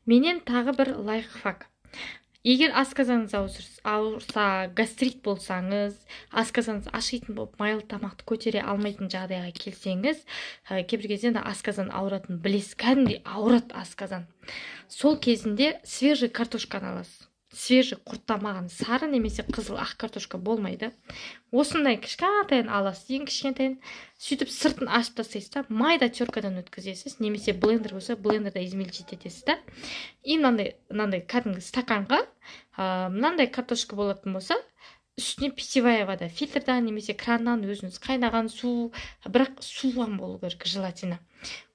Менен тағы бір лайфхак. Егер асқазаныңыз ауырса, гастрит болсаңыз, асқазаныңыз ашитын болып, майлы тамақты көтере алмайтын жағдайға келсеңіз, кейбір кезде асқазан ауыратын білесіз, кәдімгідей ауырады асқазан. Сол кезінде свежий картошканы аласыз. Свежий құрттамаған сары немесе қызыл ақ картошка болмайды. Осындай кішкентайын аласыз, ең кішкентайын. Сөйтіп сыртын ашып тастайсыз да, майда теркадан өткізесіз, немесе блендер болса, блендерда измельчить етесіз да. И мынандай кәдімгі стаканға мынандай картошка болатын болса, үстіне питьевая вода, фильтрдан немесе краннан өзіңіз қайнаған су, бірақ суған болу керек желательно.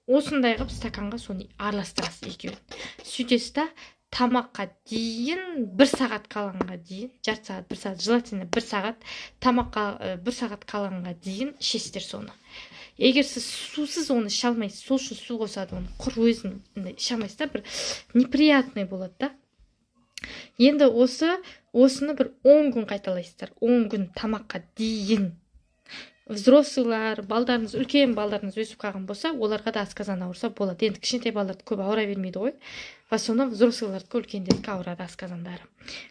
Осындай қылып стаканға соны араластырасыз екеуін. Сөйтесіз да, тамаққа дейін 1 сағат қалғанға дейін, жарты сағат, 1 сағат, желательно 1 сағат, тамаққа 1 сағат қалғанға дейін ішесіздер соны. Егер сіз сусыз оны іше алмайсыз, сол үшін су қосады, оны құр өзін іше алмайсыз да, бір неприятный болады да. Енді осыны бір 10 күн қайталайсыздар. 10 күн тамаққа дейін. Взрослылар, балдарыңыз, үлкен балдарыңыз өсіп қалған болса, оларға да асқазан ауырса болады. Енді кішкентай балаларды көп ауыра бермейді ғой. В основном взрослылардікі, үлкендердікі ауырады асқазандары.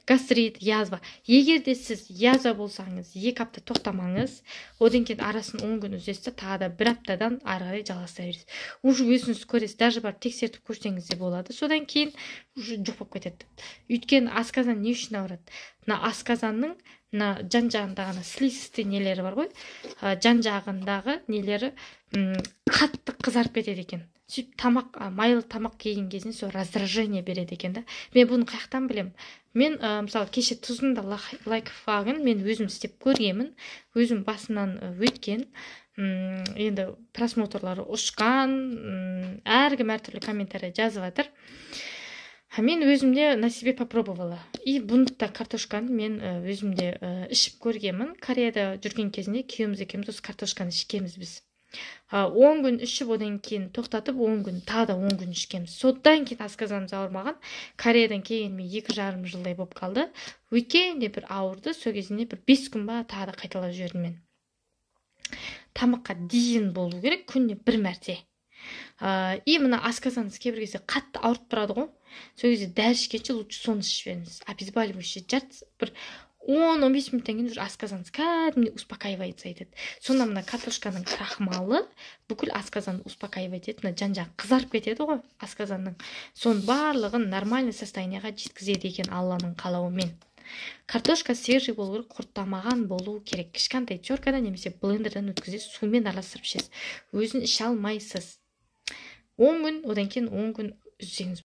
Гастрит, язва. Егер де сіз язва болсаңыз, 2 апта тоқтамаңыз, одан кейін арасын 10 күн үзесіз, тағы да 1 аптадан ары қарай жалғастыра бересіз. Уже өзіңіз көресіз, даже барып тексертіп көрсеңіз де болады. Содан кейін уже жоқ болып кетеді. Өйткені асқазан не үшін ауырады? Мына асқазанның жан-жағындағы слизистый нелері бар ғой, жан-жағындағы нелері қатты қызарып кетеді екен. Сөйтіп майлы тамақ келген кезінде сол раздражение береді екен да. Мен бұны қаяқтан білем? Мен мысалы кеше тұздың да лайфхагын мен өзім істеп көргенмін, өзім басынан өткен. Енді просмотрлары ұшқан, әркім әртүрлі комментарий жазып жатыр. Мен өзімде на себе попробовала. И бұндықта картошканы мен өзімде ішіп көргенмін. Кореяда жүрген кезінде күйеуіміз екеуміз осы картошканы ішкенбіз біз. 10 күн ішіп, одан кейін тоқтатып, 10 күн, тағы да 10 күн ішкенбіз. Содан кейін асқазанымыз ауырмаған. Кореядан келгеніме 2,5 жылдай болып қалды. Өйткенде бір ауырды, сол кезінде бір 5 күн ба тағы да қайталап жібердім мен. Тамаққа дейін болу керек, күніне 1 мәрте. И мына асқазаныңыз кейбір кезде қатты ауырып тұрады ғой. Сол кезде дәрі ішкенше лучше соны ішіп беріңіз. Обезболивающий жарты бір 10-15 минуттан кейін асқазаныңыз кәдімгідей успокаивается етеді. Сонда мына картошканың крахмалы бүкіл асқазанды успокаивать етеді. Мына жан-жағы қызарып кетеді ғой асқазанның. Соның барлығын нормальный состояниеға жеткізеді екен Алланың қалауымен. Картошка свежий болу керек, құрттамаған болу керек. Кішкентай теркада немесе блендерден өткізесіз, сумен араластырып ішесіз. Өзін іше алмайсыз. 10 күн, одан кейін 10 күн үзсеңіз